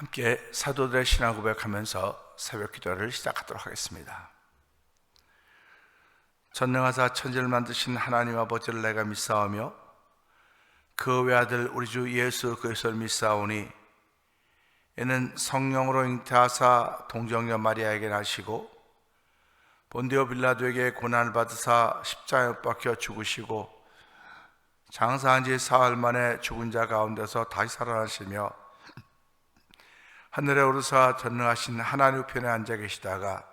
함께 사도들의 신앙 고백하면서 새벽 기도를 시작하도록 하겠습니다. 전능하사 천지를 만드신 하나님 아버지를 내가 믿사오며 그 외아들 우리 주 예수 그리스도를 믿사오니 이는 성령으로 잉태하사 동정녀 마리아에게 나시고 본디오 빌라도에게 고난을 받으사 십자가에 못 박혀 죽으시고 장사한 지 사흘 만에 죽은 자 가운데서 다시 살아나시며 하늘에 오르사 전능하신 하나님 우편에 앉아 계시다가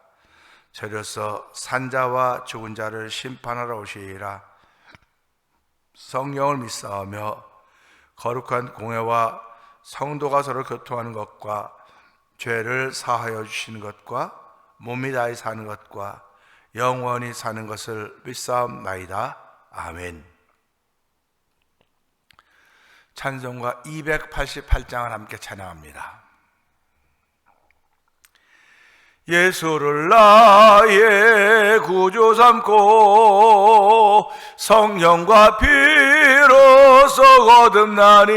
저려서 산자와 죽은 자를 심판하러 오시리라. 성령을 믿사오며 거룩한 공회와 성도가 서로 교통하는 것과 죄를 사하여 주시는 것과 몸이 다히 사는 것과 영원히 사는 것을 믿사옵나이다. 아멘. 찬송가 288장을 함께 찬양합니다. 예수를 나의 구주 삼고 성령과 피로써 거듭나니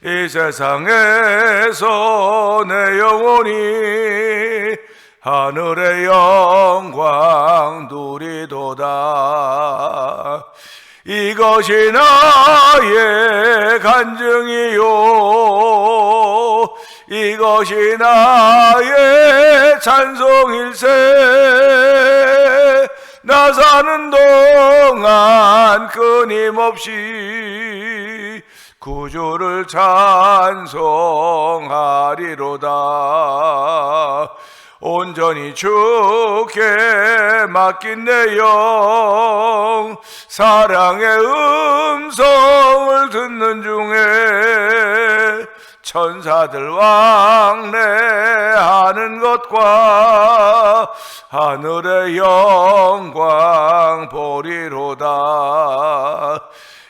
이 세상에서 내 영혼이 하늘의 영광 누리도다. 이것이 나의 간증이요 이것이 나의 찬송일세. 나 사는 동안 끊임없이 구주를 찬송하리로다. 온전히 주께 맡긴 내 영 사랑의 음성을 듣는 중에 천사들 왕래하는 것과 하늘의 영광 보리로다.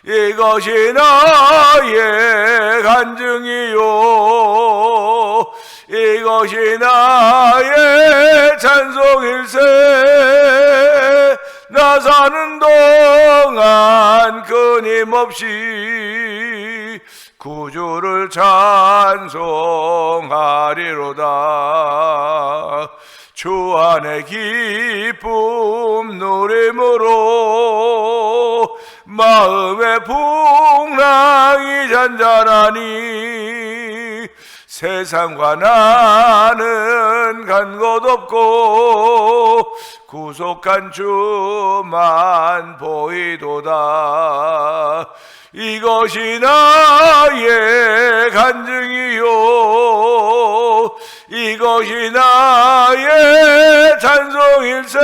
이것이 나의 간증이요 이것이 나의 찬송일세. 나 사는 동안 끊임없이 구주를 찬송하리로다. 주 안에 기쁨 누림으로 마음의 풍랑이 잔잔하니 세상과 나는 간 곳 없고 구속한 주만 보이도다. 이것이 나의 간증이요 이것이 나의 찬송일세.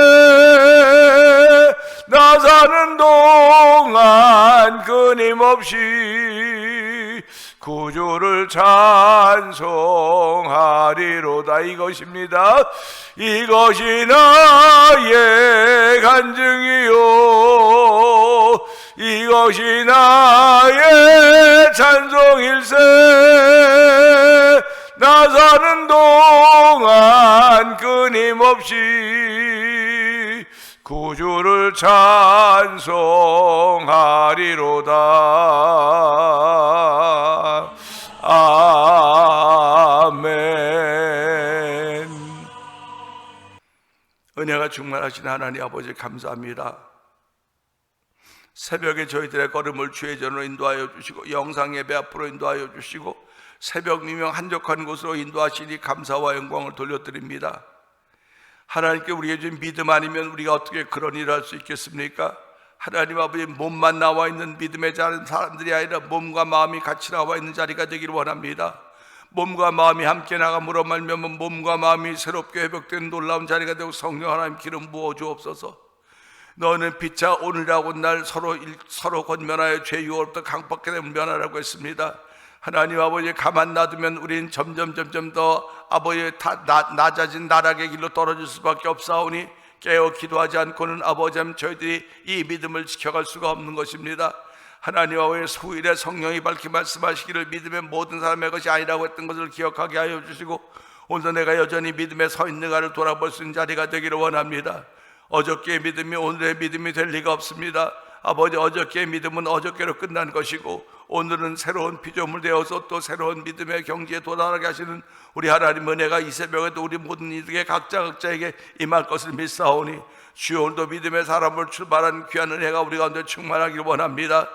나 사는 동안 끊임없이 구주를 찬송하리로다. 이것입니다. 이것이 나의 간증이요 이것이 나의 찬송일세. 나 사는 동안 끊임없이 구주를 찬송하리로다. 아멘. 은혜가 충만하신 하나님 아버지 감사합니다. 새벽에 저희들의 걸음을 주의 전으로 인도하여 주시고 영상 예배 앞으로 인도하여 주시고 새벽 미명 한적한 곳으로 인도하시니 감사와 영광을 돌려드립니다. 하나님께 우리에게 준 믿음 아니면 우리가 어떻게 그런 일을 할 수 있겠습니까? 하나님 아버지, 몸만 나와 있는 믿음의 사람들이 아니라 몸과 마음이 같이 나와 있는 자리가 되기를 원합니다. 몸과 마음이 함께 나감으로 말미암아 몸과 마음이 새롭게 회복되는 놀라운 자리가 되고 성령 하나님 기름 부어 주옵소서. 너는 빛자 오늘하고 날 서로 권면하여 죄 유혹부터 강팍하게 되면 면하라고 했습니다. 하나님 아버지, 가만 놔두면 우린 점점 더 아버지의 낮아진 나락의 길로 떨어질 수밖에 없사오니 깨어 기도하지 않고는 아버지 저희들이 이 믿음을 지켜갈 수가 없는 것입니다. 하나님 아버지, 수일에 성령이 밝히 말씀하시기를 믿음의 모든 사람의 것이 아니라고 했던 것을 기억하게 하여 주시고 오늘도 내가 여전히 믿음에 서 있는가를 돌아볼 수 있는 자리가 되기를 원합니다. 어저께의 믿음이 오늘의 믿음이 될 리가 없습니다. 아버지, 어저께의 믿음은 어저께로 끝난 것이고 오늘은 새로운 피조물 되어서 또 새로운 믿음의 경지에 도달하게 하시는 우리 하나님 은혜가 이 새벽에도 우리 모든 이들에게 각자에게 임할 것을 믿사오니 주여, 오늘도 믿음의 사람을 출발한 귀한 은혜가 우리 가운데 충만하기를 원합니다.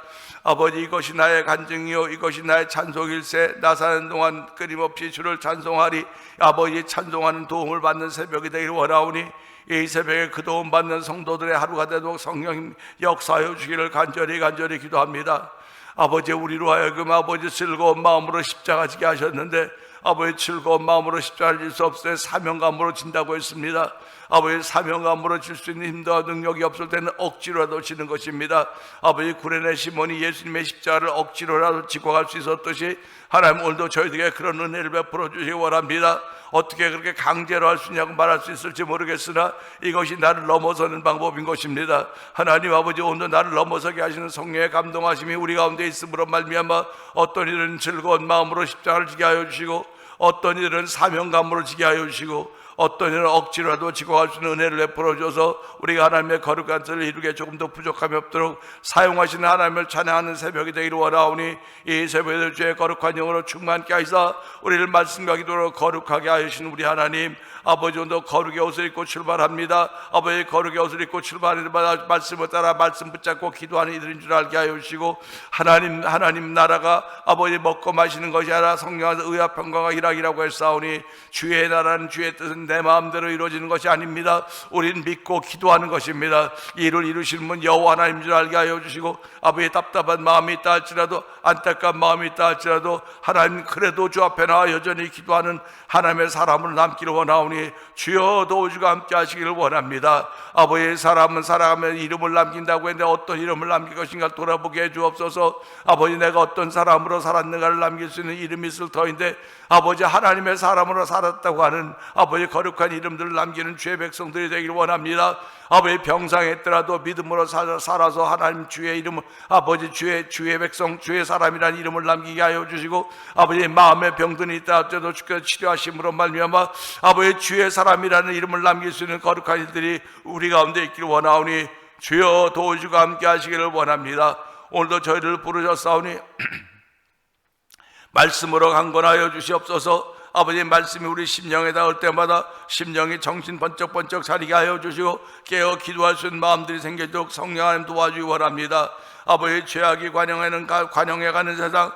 아버지, 이것이 나의 간증이요 이것이 나의 찬송일세. 나 사는 동안 끊임없이 주를 찬송하리. 아버지, 찬송하는 도움을 받는 새벽이 되기를 원하오니 이 새벽에 그 도움 받는 성도들의 하루가 되도록 성령님 역사하여 주기를 간절히 기도합니다. 아버지, 우리로 하여금 아버지 즐거운 마음으로 십자가 지게 하셨는데 아버지, 즐거운 마음으로 십자가를 질 수 없을 때 사명감으로 진다고 했습니다. 아버지, 사명감으로 질 수 있는 힘과 능력이 없을 때는 억지로라도 지는 것입니다. 아버지, 구레네 시몬이 예수님의 십자가를 억지로라도 지고 갈 수 있었듯이 하나님 오늘도 저희들에게 그런 은혜를 베풀어 주시기 원합니다. 어떻게 그렇게 강제로 할 수 있냐고 말할 수 있을지 모르겠으나 이것이 나를 넘어서는 방법인 것입니다. 하나님 아버지, 오늘 나를 넘어서게 하시는 성령의 감동하심이 우리 가운데 있음으로 말미암아 어떤 일은 즐거운 마음으로 십자가를 지게 하여 주시고 어떤 일은 사명감으로 지게 하여 주시고 어떤 일은 억지로라도 지고 갈 수 있는 은혜를 베풀어 줘서 우리가 하나님의 거룩한 뜻을 이루게 조금 더 부족함이 없도록 사용하시는 하나님을 찬양하는 새벽이 되기를 원하오니 이 새벽에 주의 거룩한 영으로 충만케 하시사 우리를 말씀과 기도로 거룩하게 하시는 우리 하나님 아버지, 오늘도 거룩의 옷을 입고 출발합니다. 아버지, 거룩의 옷을 입고 출발하는 말씀을 따라 말씀 붙잡고 기도하는 이들인 줄 알게 하여 주시고 하나님 나라가 아버지 먹고 마시는 것이 아니라 성령 안에서 의와 평강과 희락이라고 했사오니 주의 나라는 주의 뜻은 내 마음대로 이루어지는 것이 아닙니다. 우리는 믿고 기도하는 것입니다. 이 일을 이루시는 분 여호와 하나님인 줄 알게 하여 주시고 아버지, 답답한 마음이 있다 할지라도 안타까운 마음이 있다 할지라도 하나님 그래도 주 앞에 나와 여전히 기도하는 하나님의 사람을 남기를 원하오니 주여 도우주가 함께 하시기를 원합니다. 아버지, 사람은 살아가면 이름을 남긴다고 했는데 어떤 이름을 남길 것인가 돌아보게 해 주옵소서. 아버지, 내가 어떤 사람으로 살았는가를 남길 수 있는 이름이 있을 터인데 아버지, 하나님의 사람으로 살았다고 하는 아버지 거룩한 이름들을 남기는 주의 백성들이 되기를 원합니다. 아버지, 병상했더라도 믿음으로 살아서 하나님 주의 이름을 아버지 주의 백성 주의 사람이라는 이름을 남기게 하여 주시고 아버지, 마음의 병든이 있다 할지라도 주께서 치료하심으로 말미암아 아버지 주의 사람이라는 이름을 남길 수 있는 거룩한 일들이 우리 가운데 있기를 원하오니 주여 도우주가 함께 하시기를 원합니다. 오늘도 저희를 부르셨사오니 말씀으로 강건하여 주시옵소서. 아버지, 말씀이 우리 심령에 닿을 때마다 심령이 정신 번쩍번쩍 차리게 하여 주시고 깨어 기도할 수 있는 마음들이 생기도록 성령 하나님 도와주기 원합니다. 아버지, 죄악이 관영해가는 세상,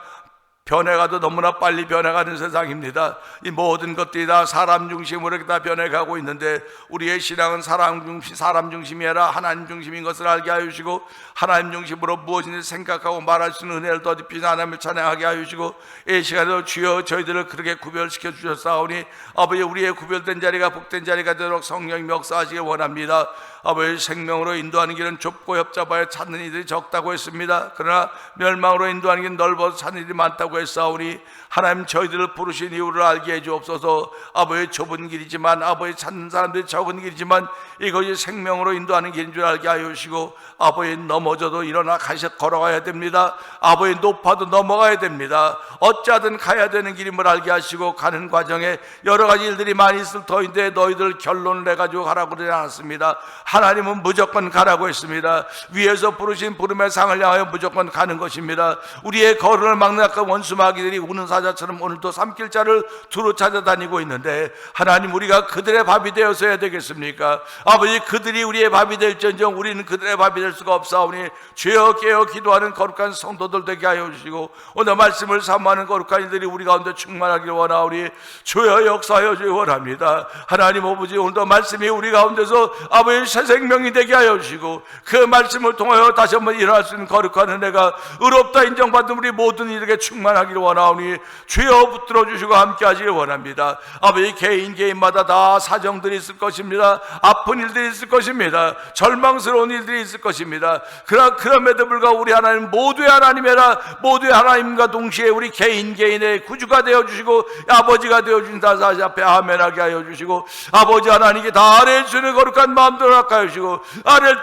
변해가도 너무나 빨리 변해가는 세상입니다. 이 모든 것들이 다 사람 중심으로 이렇게 다 변해가고 있는데 우리의 신앙은 사람 중심이 아니라 하나님 중심인 것을 알게 하여 주시고 하나님 중심으로 무엇인지 생각하고 말할 수 있는 은혜를 더딥히는 하나님을 찬양하게 하여 주시고 이 시간에도 주여 저희들을 그렇게 구별시켜 주셨사오니 아버지, 우리의 구별된 자리가 복된 자리가 되도록 성령이 역사하시길 원합니다. 아버지, 생명으로 인도하는 길은 좁고 협잡하여 찾는 이들이 적다고 했습니다. 그러나 멸망으로 인도하는 길은 넓어서 찾는 이들이 많다고 했사오니 하나님 저희들을 부르신 이유를 알게 해 주옵소서. 아버지, 좁은 길이지만 아버지 찾는 사람들이 적은 길이지만 이것이 생명으로 인도하는 길인 줄 알게 하여 주시고 아버지, 넘어져도 일어나 걸어가야 됩니다. 아버지, 높아도 넘어가야 됩니다. 어찌하든 가야 되는 길임을 알게 하시고 가는 과정에 여러 가지 일들이 많이 있을 터인데 너희들 결론을 내가지고 가라고 그러지 않았습니다. 하나님은 무조건 가라고 했습니다. 위에서 부르신 부름의 상을 향하여 무조건 가는 것입니다. 우리의 걸음을 막는 아까 원수마귀들이 우는 사자처럼 오늘도 삼킬자를 두루 찾아다니고 있는데 하나님, 우리가 그들의 밥이 되어서야 되겠습니까? 아버지, 그들이 우리의 밥이 될지언정 우리는 그들의 밥이 될 수가 없사오니 주여 깨어 기도하는 거룩한 성도들 되게 하여 주시고 오늘 말씀을 사모하는 거룩한 이들이 우리 가운데 충만하기를 원하오니 주여 역사하여 주기 원합니다. 하나님 아버지, 오늘도 말씀이 우리 가운데서 아버지 새 생명이 되게 하여 주시고 그 말씀을 통하여 다시 한번 일어날 수 있는 거룩한 은혜가 의롭다 인정받은 우리 모든 이들에게 충만하기를 원하오니 주여 붙들어 주시고 함께 하시길 원합니다. 아버지, 개인마다 다 사정들이 있을 것입니다. 아픈 일들이 있을 것입니다. 절망스러운 일들이 있을 것입니다. 그러나 그럼에도 불구하고 우리 하나님 모두의 하나님이라 모두의 하나님과 동시에 우리 개인의 구주가 되어주시고 아버지가 되어주신다 사시 앞에 아멘하게 하여 주시고 아버지 하나님께 다 아뢰주시는 거룩한 마음도 갖게 하여 주시고 아랠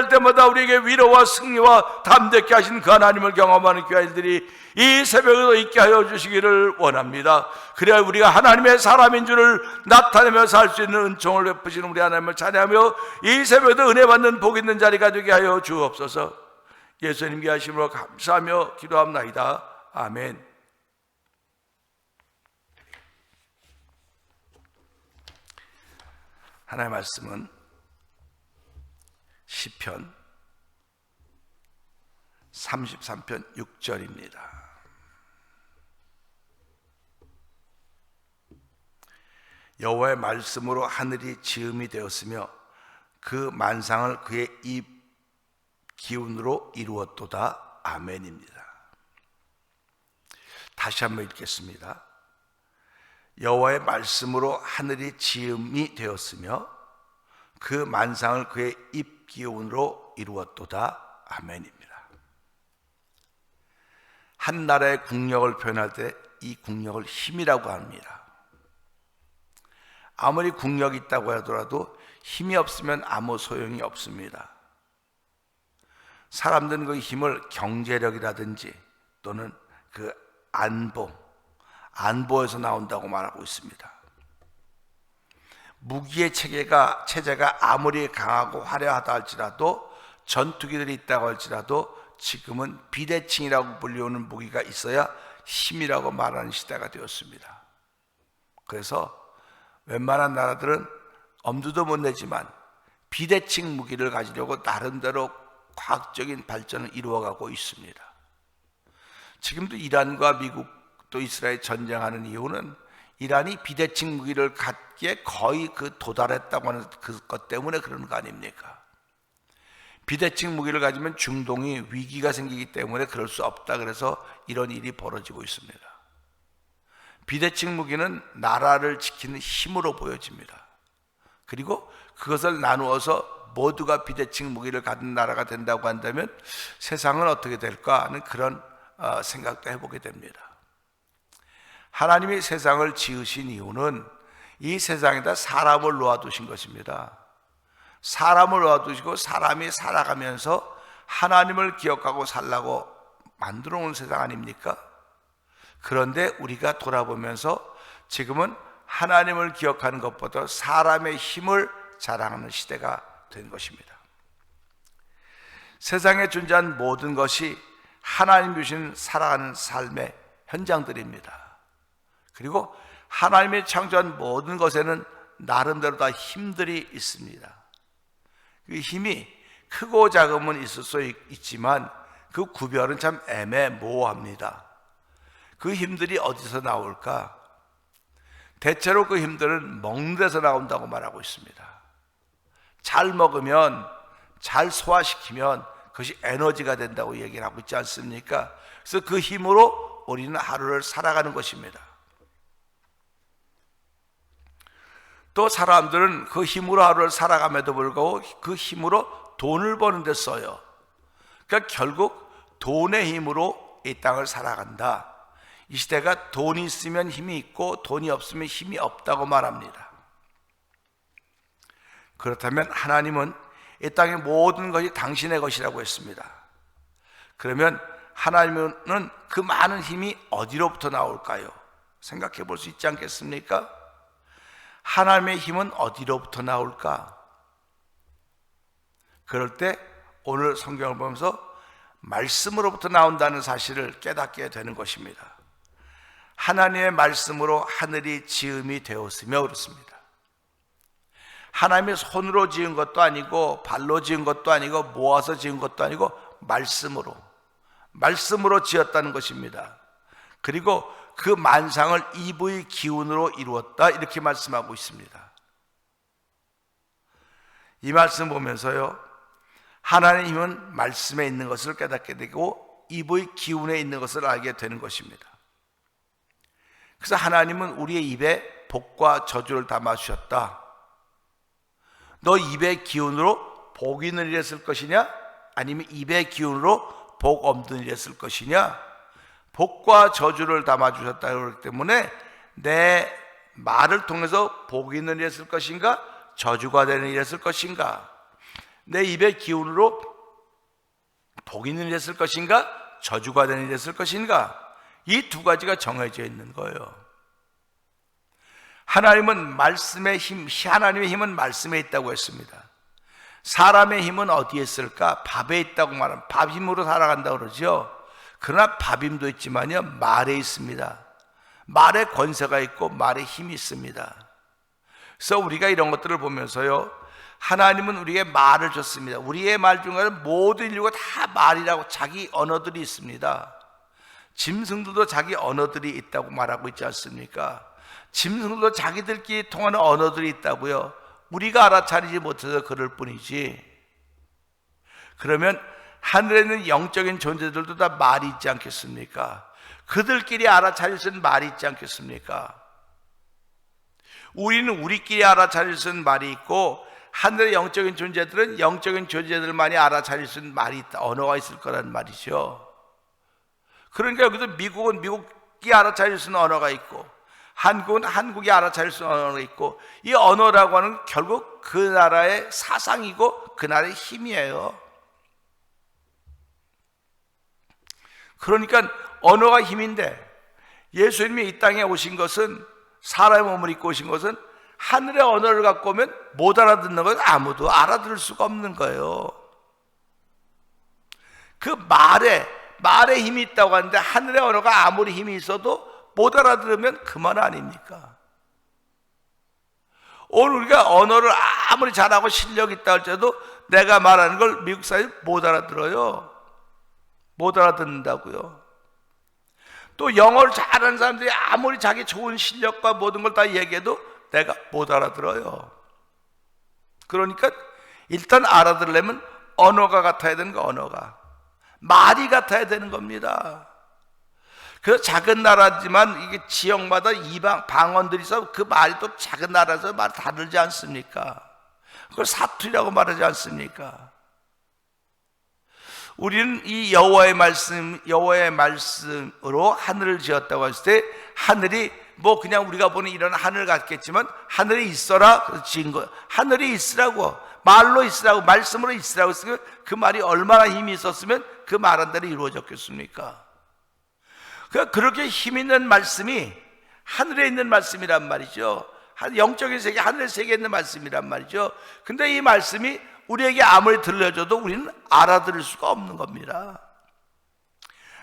때마다 우리에게 위로와 승리와 담대케 하신 그 하나님을 경험하는 귀한 일들이 이 새벽에도 있게 하여 주시기를 원합니다. 그래야 우리가 하나님의 사람인 줄을 나타내며 살 수 있는 은총을 베푸시는 우리 하나님을 찬양하며 이 새벽에도 은혜 받는 복 있는 자리가 되게 하여 주옵소서. 예수님께 하심으로 감사하며 기도합나이다. 아멘. 하나님의 말씀은 시편 33편 6절입니다. 여호와의 말씀으로 하늘이 지음이 되었으며 그 만상을 그의 입 기운으로 이루었도다. 아멘입니다. 다시 한번 읽겠습니다. 여호와의 말씀으로 하늘이 지음이 되었으며 그 만상을 그의 입 기운으로 이루었도다. 아멘입니다. 한 나라의 국력을 표현할 때 이 국력을 힘이라고 합니다. 아무리 국력이 있다고 하더라도 힘이 없으면 아무 소용이 없습니다. 사람들은 그 힘을 경제력이라든지 또는 그 안보에서 나온다고 말하고 있습니다. 무기의 체제가 아무리 강하고 화려하다 할지라도, 전투기들이 있다고 할지라도 지금은 비대칭이라고 불리우는 무기가 있어야 힘이라고 말하는 시대가 되었습니다. 그래서 웬만한 나라들은 엄두도 못 내지만 비대칭 무기를 가지려고 나름대로 과학적인 발전을 이루어가고 있습니다. 지금도 이란과 미국 또 이스라엘 전쟁하는 이유는 이란이 비대칭 무기를 갖기에 거의 도달했다고 하는 그것 때문에 그러는 거 아닙니까? 비대칭 무기를 가지면 중동이 위기가 생기기 때문에 그럴 수 없다, 그래서 이런 일이 벌어지고 있습니다. 비대칭 무기는 나라를 지키는 힘으로 보여집니다. 그리고 그것을 나누어서 모두가 비대칭 무기를 가진 나라가 된다고 한다면 세상은 어떻게 될까 하는 그런 생각도 해보게 됩니다. 하나님이 세상을 지으신 이유는 이 세상에다 사람을 놓아두신 것입니다. 사람을 놓아두시고 사람이 살아가면서 하나님을 기억하고 살라고 만들어 놓은 세상 아닙니까? 그런데 우리가 돌아보면서 지금은 하나님을 기억하는 것보다 사람의 힘을 자랑하는 시대가 된 것입니다. 세상에 존재한 모든 것이 하나님 주신 살아가는 삶의 현장들입니다. 그리고 하나님이 창조한 모든 것에는 나름대로 다 힘들이 있습니다. 그 힘이 크고 작음은 있을 수 있지만 그 구별은 참 애매모호합니다. 그 힘들이 어디서 나올까? 대체로 그 힘들은 먹는 데서 나온다고 말하고 있습니다. 잘 먹으면, 잘 소화시키면 그것이 에너지가 된다고 얘기를 하고 있지 않습니까? 그래서 그 힘으로 우리는 하루를 살아가는 것입니다. 또 사람들은 그 힘으로 하루를 살아감에도 불구하고 그 힘으로 돈을 버는 데 써요. 그러니까 결국 돈의 힘으로 이 땅을 살아간다. 이 시대가 돈이 있으면 힘이 있고 돈이 없으면 힘이 없다고 말합니다. 그렇다면 하나님은 이 땅의 모든 것이 당신의 것이라고 했습니다. 그러면 하나님은 그 많은 힘이 어디로부터 나올까요? 생각해 볼 수 있지 않겠습니까? 하나님의 힘은 어디로부터 나올까? 그럴 때 오늘 성경을 보면서 말씀으로부터 나온다는 사실을 깨닫게 되는 것입니다. 하나님의 말씀으로 하늘이 지음이 되었으며 그렇습니다. 하나님의 손으로 지은 것도 아니고 발로 지은 것도 아니고 모아서 지은 것도 아니고 말씀으로 지었다는 것입니다. 그리고 그 만상을 입의 기운으로 이루었다, 이렇게 말씀하고 있습니다. 이 말씀 보면서요, 하나님의 힘은 말씀에 있는 것을 깨닫게 되고 입의 기운에 있는 것을 알게 되는 것입니다. 그래서 하나님은 우리의 입에 복과 저주를 담아주셨다. 너 입의 기운으로 복 있는 일을 했을 것이냐? 아니면 입의 기운으로 복 없는 일을 했을 것이냐? 복과 저주를 담아주셨다. 그렇기 때문에 내 말을 통해서 복 있는 일을 했을 것인가? 저주가 되는 일을 했을 것인가? 내 입의 기운으로 복 있는 일을 했을 것인가? 저주가 되는 일을 했을 것인가? 이 두 가지가 정해져 있는 거예요. 하나님의 힘은 말씀에 있다고 했습니다. 사람의 힘은 어디에 있을까? 밥에 있다고 말하면 밥 힘으로 살아간다고 그러죠. 그러나 밥 힘도 있지만요, 말에 있습니다. 말에 권세가 있고 말에 힘이 있습니다. 그래서 우리가 이런 것들을 보면서요, 하나님은 우리에게 말을 줬습니다. 우리의 말 중에는 모든 인류가 다 말이라고 자기 언어들이 있습니다. 짐승들도 자기 언어들이 있다고 말하고 있지 않습니까? 짐승들도 자기들끼리 통하는 언어들이 있다고요. 우리가 알아차리지 못해서 그럴 뿐이지. 그러면 하늘에 있는 영적인 존재들도 다 말이 있지 않겠습니까? 그들끼리 알아차릴 수 있는 말이 있지 않겠습니까? 우리는 우리끼리 알아차릴 수 있는 말이 있고, 하늘의 영적인 존재들은 영적인 존재들만이 알아차릴 수 있는 말이 있다, 언어가 있을 거란 말이죠. 그러니까 여기도 미국은 미국이 알아차릴 수 있는 언어가 있고, 한국은 한국이 알아차릴 수 있는 언어가 있고, 이 언어라고 하는 결국 그 나라의 사상이고 그 나라의 힘이에요. 그러니까 언어가 힘인데, 예수님이 이 땅에 오신 것은, 사람의 몸을 입고 오신 것은 하늘의 언어를 갖고 오면 못 알아듣는 건 아무도 알아들을 수가 없는 거예요. 그 말에 힘이 있다고 하는데, 하늘의 언어가 아무리 힘이 있어도 못 알아들으면 그만 아닙니까? 오늘 우리가 언어를 아무리 잘하고 실력이 있다 할지라도 내가 말하는 걸 미국 사람이 못 알아들어요. 못 알아듣는다고요. 또 영어를 잘하는 사람들이 아무리 자기 좋은 실력과 모든 걸 다 얘기해도 내가 못 알아들어요. 그러니까 일단 알아들으려면 언어가 같아야 되는 거, 언어가 말이 같아야 되는 겁니다. 그래서 작은 나라지만 이게 지역마다 이방 방언들이 있어. 그 말이 또 작은 나라에서 말 다르지 않습니까? 그걸 사투리라고 말하지 않습니까? 우리는 이 여호와의 말씀으로 하늘을 지었다고 했을 때, 하늘이 뭐 그냥 우리가 보는 이런 하늘 같겠지만 하늘이 있어라 그래서 지은 거, 하늘이 있으라고, 말로 있으라고, 말씀으로 있으라고 했으면 그 말이 얼마나 힘이 있었으면 그 말한 대로 이루어졌겠습니까? 그렇게 힘 있는 말씀이 하늘에 있는 말씀이란 말이죠. 영적인 세계, 하늘의 세계에 있는 말씀이란 말이죠. 근데 이 말씀이 우리에게 아무리 들려줘도 우리는 알아들을 수가 없는 겁니다.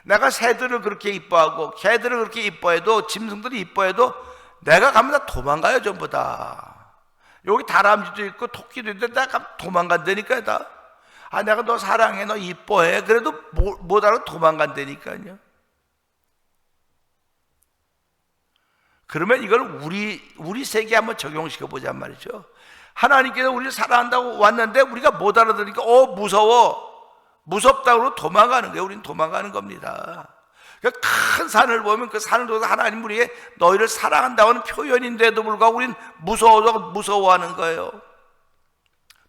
내가 새들을 그렇게 이뻐하고 개들을 그렇게 이뻐해도, 짐승들이 이뻐해도 내가 가면 다 도망가요. 전부 다. 여기 다람쥐도 있고 토끼도 있는데 내가 도망간다니까요. 다. 내가 너 사랑해, 너 이뻐해. 그래도 못 알아, 도망간다니까요. 그러면 이걸 우리 세계에 한번 적용시켜 보자 말이죠. 하나님께서 우리를 사랑한다고 왔는데 우리가 못 알아들으니까 무섭다고 도망가는 거예요. 우리는 도망가는 겁니다. 그러니까 큰 산을 보면 그 산을 둬서 하나님 우리에게 너희를 사랑한다고 하는 표현인데도 불구하고 우리는 무서워하는 거예요.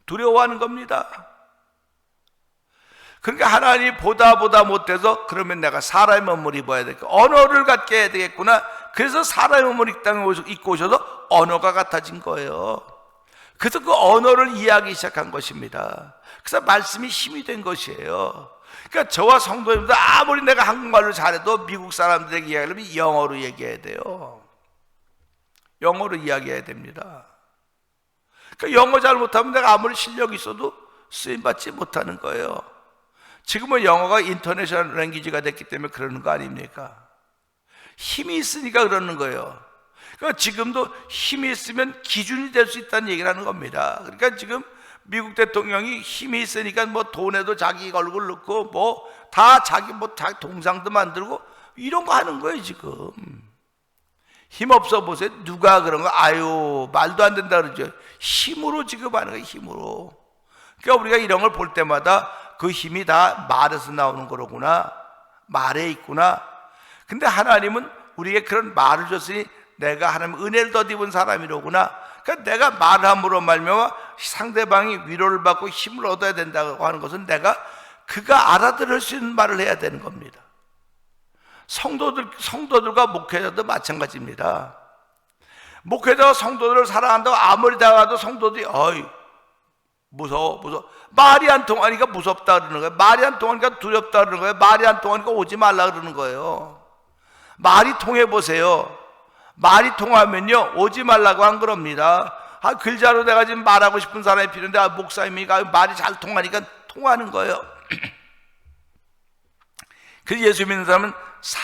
두려워하는 겁니다. 그러니까 하나님이 보다 못해서, 그러면 내가 사람의 몸을 입어야 되겠고 언어를 갖게 해야 되겠구나. 그래서 사람의 몸을 이 땅에 입고 오셔서 언어가 같아진 거예요. 그래서 그 언어를 이해하기 시작한 것입니다. 그래서 말씀이 힘이 된 것이에요. 그러니까 저와 성도님들 아무리 내가 한국말로 잘해도 미국 사람들에게 이야기하려면 영어로 얘기해야 돼요. 영어로 이야기해야 됩니다. 그러니까 영어 잘 못하면 내가 아무리 실력이 있어도 쓰임받지 못하는 거예요. 지금은 영어가 인터내셔널 랭귀지가 됐기 때문에 그러는 거 아닙니까? 힘이 있으니까 그러는 거예요. 그러니까 지금도 힘이 있으면 기준이 될 수 있다는 얘기를 하는 겁니다. 그러니까 지금 미국 대통령이 힘이 있으니까 뭐 돈에도 자기 얼굴 넣고 뭐 다 자기 동상도 만들고 이런 거 하는 거예요. 지금 힘 없어 보세요. 누가 그런 거 말도 안 된다 그러죠. 힘으로 지금 하는 거예요. 힘으로. 그러니까 우리가 이런 걸 볼 때마다 그 힘이 다 말에서 나오는 거로구나, 말에 있구나. 근데 하나님은 우리에게 그런 말을 줬으니 내가 하나님 은혜를 덧입은 사람이로구나. 그러니까 내가 말함으로 말미암아 상대방이 위로를 받고 힘을 얻어야 된다고 하는 것은 그가 알아들을 수 있는 말을 해야 되는 겁니다. 성도들과 목회자도 마찬가지입니다. 목회자가 성도들을 사랑한다고 아무리 다가도 성도들이 무서워. 말이 안 통하니까 무섭다 그러는 거예요. 말이 안 통하니까 두렵다 그러는 거예요. 말이 안 통하니까 오지 말라 그러는 거예요. 말이 통해 보세요. 말이 통하면요 오지 말라고 한 겁니다. 글자로 내가 지금 말하고 싶은 사람이 필요한데 목사님이가 말이 잘 통하니까 통하는 거예요. 그래서 예수 믿는 사람은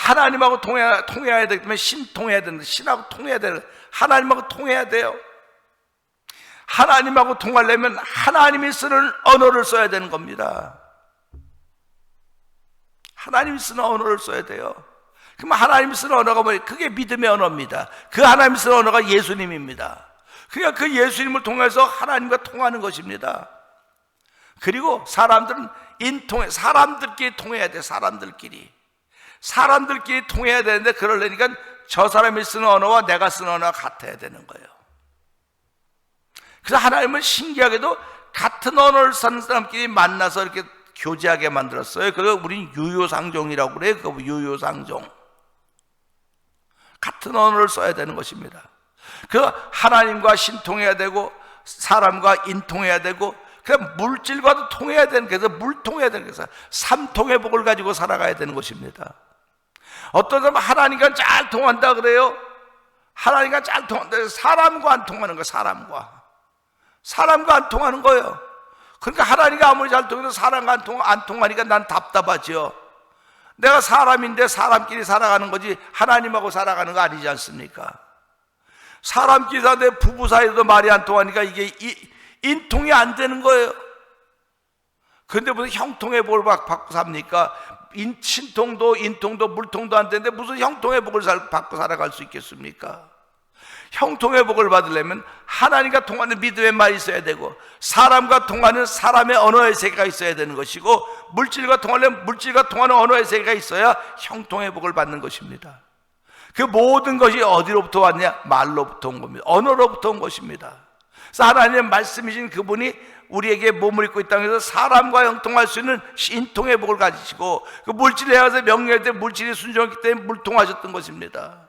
하나님하고 통해야 되기 때문에 신통해야 된다. 신하고 통해야 되는, 하나님하고 통해야 돼요. 하나님하고 통하려면 하나님이 쓰는 언어를 써야 되는 겁니다. 하나님이 쓰는 언어를 써야 돼요. 그럼 하나님이 쓰는 언어가 뭐예요? 그게 믿음의 언어입니다. 그 하나님이 쓰는 언어가 예수님입니다. 그러니까 그 예수님을 통해서 하나님과 통하는 것입니다. 그리고 사람들은 사람들끼리 통해야 돼. 사람들끼리 통해야 되는데, 그러려니까 저 사람이 쓰는 언어와 내가 쓰는 언어가 같아야 되는 거예요. 그래서 하나님은 신기하게도 같은 언어를 쓰는 사람끼리 만나서 이렇게 교제하게 만들었어요. 그래서 우린 유효상종이라고 그래요. 그 유효상종. 같은 언어를 써야 되는 것입니다. 그 하나님과 신통해야 되고, 사람과 인통해야 되고, 그럼 물질과도 통해야 되는, 그래서 물통해야 되는, 그래서 삼통의 복을 가지고 살아가야 되는 것입니다. 어떤 사람은 하나님과 잘 통한다 그래요. 하나님과 잘 통한다. 사람과 안 통하는 거예요. 사람과 안 통하는 거예요. 그러니까 하나님과 아무리 잘 통해도 사람과 안 통하니까 난 답답하죠. 내가 사람인데 사람끼리 살아가는 거지 하나님하고 살아가는 거 아니지 않습니까? 사람끼리 사는데 부부 사이에도 말이 안 통하니까 이게 인통이 안 되는 거예요. 그런데 무슨 형통의 복을 받고 삽니까? 신통도 인통도 물통도 안 되는데 무슨 형통의 복을 받고 살아갈 수 있겠습니까? 형통의 복을 받으려면 하나님과 통하는 믿음의 말이 있어야 되고, 사람과 통하는 사람의 언어의 세계가 있어야 되는 것이고, 물질과 통하려면 물질과 통하는 언어의 세계가 있어야 형통의 복을 받는 것입니다. 그 모든 것이 어디로부터 왔냐? 말로부터 온 겁니다. 언어로부터 온 것입니다. 그래서 하나님의 말씀이신 그분이 우리에게 몸을 입고 이 땅에서 사람과 형통할 수 있는 신통의 복을 가지시고, 그 물질에 가서 명령할 때 물질이 순종했기 때문에 물통하셨던 것입니다.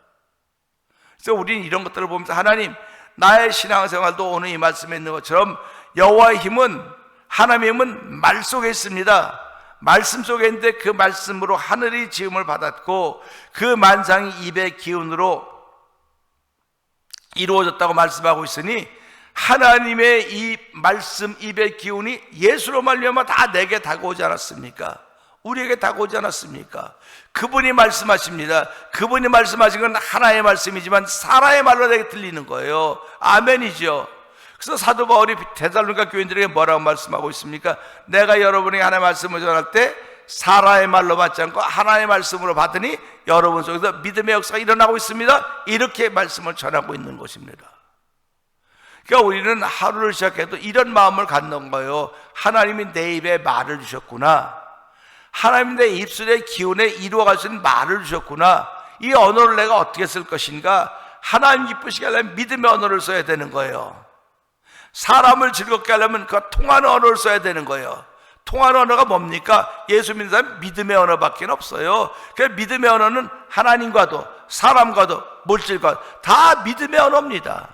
그래서 우리는 이런 것들을 보면서 하나님, 나의 신앙생활도 오늘 이 말씀에 있는 것처럼 여호와의 힘은, 하나님의 힘은 말 속에 있습니다. 말씀 속에 있는데 그 말씀으로 하늘이 지음을 받았고 그 만상이 입의 기운으로 이루어졌다고 말씀하고 있으니, 하나님의 이 말씀 입의 기운이 예수로 말미암아 다 내게 다가오지 않았습니까? 우리에게 다가오지 않았습니까? 그분이 말씀하십니다. 그분이 말씀하신 건 하나의 말씀이지만 사라의 말로 내게 들리는 거예요. 아멘이죠. 그래서 사도 바울이 데살로니가 교인들에게 뭐라고 말씀하고 있습니까? 내가 여러분에게 하나의 말씀을 전할 때 사라의 말로 받지 않고 하나의 말씀으로 받으니 여러분 속에서 믿음의 역사가 일어나고 있습니다. 이렇게 말씀을 전하고 있는 것입니다. 그러니까 우리는 하루를 시작해도 이런 마음을 갖는 거예요. 하나님이 내 입에 말을 주셨구나. 하나님이 내 입술의 기운에 이루어갈 수 있는 말을 주셨구나. 이 언어를 내가 어떻게 쓸 것인가? 하나님 기쁘시게 하려면 믿음의 언어를 써야 되는 거예요. 사람을 즐겁게 하려면 그 통하는 언어를 써야 되는 거예요. 통하는 언어가 뭡니까? 예수 믿는 사람은 믿음의 언어밖에 없어요. 그 믿음의 언어는 하나님과도 사람과도 물질과도 다 믿음의 언어입니다.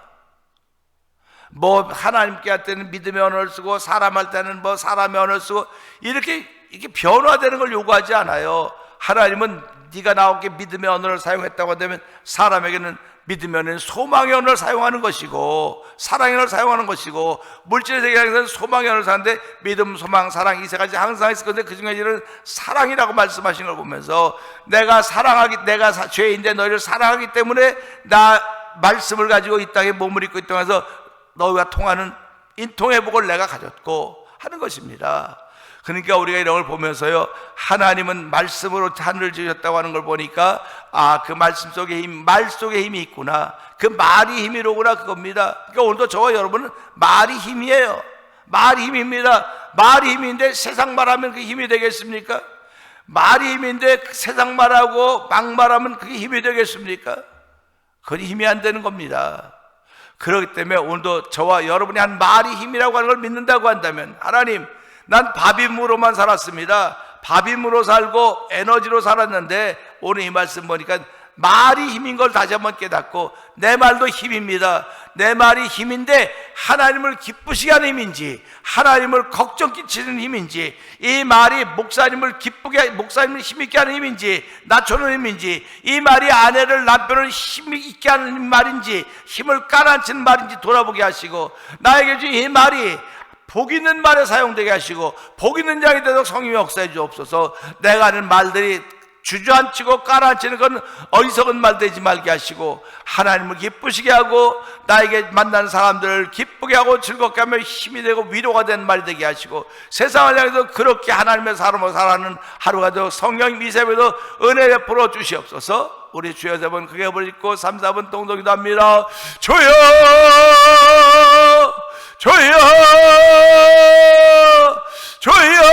뭐 하나님께 할 때는 믿음의 언어를 쓰고 사람 할 때는 뭐 사람의 언어를 쓰고 이렇게 변화되는 걸 요구하지 않아요. 하나님은 네가 나에게 믿음의 언어를 사용했다고 한다면 사람에게는 믿음의 언어는 소망의 언어를 사용하는 것이고 사랑의 언어를 사용하는 것이고, 물질의 세계에서는 소망의 언어를 사용하는데 믿음, 소망, 사랑 이 세 가지 항상 있을 건데 그 중에 이제는 사랑이라고 말씀하신 걸 보면서 내가 죄인데 너희를 사랑하기 때문에 나 말씀을 가지고 이 땅에 몸을 입고 이 땅에서 너희와 통하는 인통의 복을 내가 가졌고 하는 것입니다. 그러니까 우리가 이런 걸 보면서요, 하나님은 말씀으로 하늘을 지으셨다고 하는 걸 보니까 그 말씀 속에 힘, 말 속에 힘이 있구나. 그 말이 힘이로구나, 그겁니다. 그러니까 오늘도 저와 여러분은 말이 힘이에요. 말이 힘입니다. 말이 힘인데 세상 말하면 그게 힘이 되겠습니까? 말이 힘인데 세상 말하고 막말하면 그게 힘이 되겠습니까? 그건 힘이 안 되는 겁니다. 그렇기 때문에 오늘도 저와 여러분이 한 말이 힘이라고 하는 걸 믿는다고 한다면, 하나님, 난 밥임으로만 살았습니다. 밥임으로 살고 에너지로 살았는데 오늘 이 말씀 보니까 말이 힘인 걸 다시 한번 깨닫고, 내 말도 힘입니다. 내 말이 힘인데 하나님을 기쁘시게 하는 힘인지, 하나님을 걱정 끼치는 힘인지, 이 말이 목사님을 기쁘게, 목사님을 힘있게 하는 힘인지, 낮추는 힘인지, 이 말이 아내를, 남편을 힘있게 하는 말인지, 힘을 깔아앉히는 말인지 돌아보게 하시고, 나에게 주신 이 말이 복 있는 말에 사용되게 하시고, 복 있는 양이 되도록 성령이 역사해 주옵소서. 내가 하는 말들이 주저앉히고 깔아앉히는 건 어리석은 말 되지 말게 하시고, 하나님을 기쁘시게 하고 나에게 만나는 사람들을 기쁘게 하고 즐겁게 하며 힘이 되고 위로가 되는 말이 되게 하시고, 세상을 향해서 그렇게 하나님의 사람으로 살아가는 하루가 되고 성령 미세에도 은혜 베풀어 주시옵소서. 우리 주여 세 번 크게 부르고 3, 4분 동동기도 합니다. 주여 주여 주여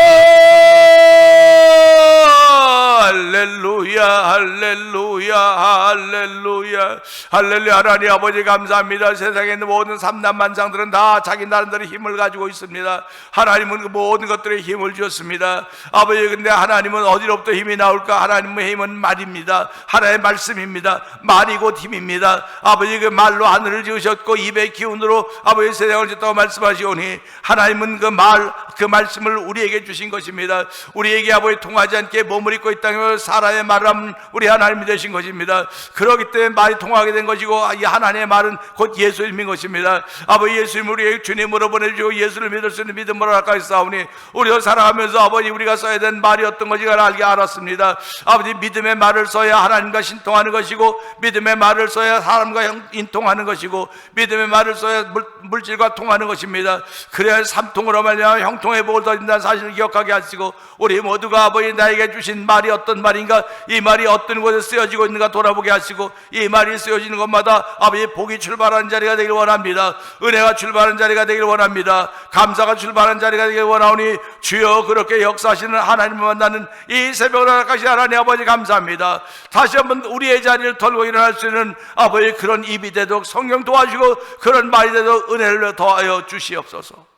할렐루야 할렐루야 할렐루야 할렐루야. 하나님 아버지 감사합니다. 세상에 있는 모든 삼남만상들은 다 자기 나름대로 힘을 가지고 있습니다. 하나님은 그 모든 것들에 힘을 주셨습니다. 아버지, 근데 하나님은 어디로부터 힘이 나올까? 하나님의 힘은 말입니다. 하나님의 말씀입니다. 말이 곧 힘입니다. 아버지, 그 말로 하늘을 지으셨고 입의 기운으로 아버지 세상을 지었다고 말씀하시오니, 하나님은 그 말, 그 말씀을 우리에게 주신 것입니다. 우리에게 아버지 통하지 않게 몸을 입고 이 땅에 사람의 말을 하면 우리 하나님이 되신 것입니다. 그렇기 때문에 말이 통하게 된 것이고, 이 하나님의 말은 곧 예수님인 것입니다. 아버지, 예수님 우리에게 주님으로 보내주고 예수를 믿을 수 있는 믿음으로 가까이 싸우니, 우리가 살아가면서 아버지 우리가 써야 되는 말이 어떤 것인가 알게 알았습니다. 아버지, 믿음의 말을 써야 하나님과 신통하는 것이고, 믿음의 말을 써야 사람과 인통하는 것이고, 믿음의 말을 써야 물질과 통하는 것입니다. 그래야 삼통으로 말미암아 형통의 복을 얻는다는 사실을 기억하게 하시고, 우리 모두가 아버지 나에게 주신 말이 어떤 말인가, 이 말이 어떤 곳에 쓰여지고 있는가 돌아보게 하시고, 이 말이 쓰여지는 것마다 아버지 복이 출발하는 자리가 되길 원합니다. 은혜가 출발하는 자리가 되길 원합니다. 감사가 출발하는 자리가 되길 원하오니, 주여 그렇게 역사하시는 하나님을 만나는 이 새벽을 허락하신 하나님 아버지 감사합니다. 다시 한번 우리의 자리를 털고 일어날 수 있는 아버지 그런 입이 되도록 성령 도와주시고, 그런 말이 되도록 은혜를 더하여 주시옵소서.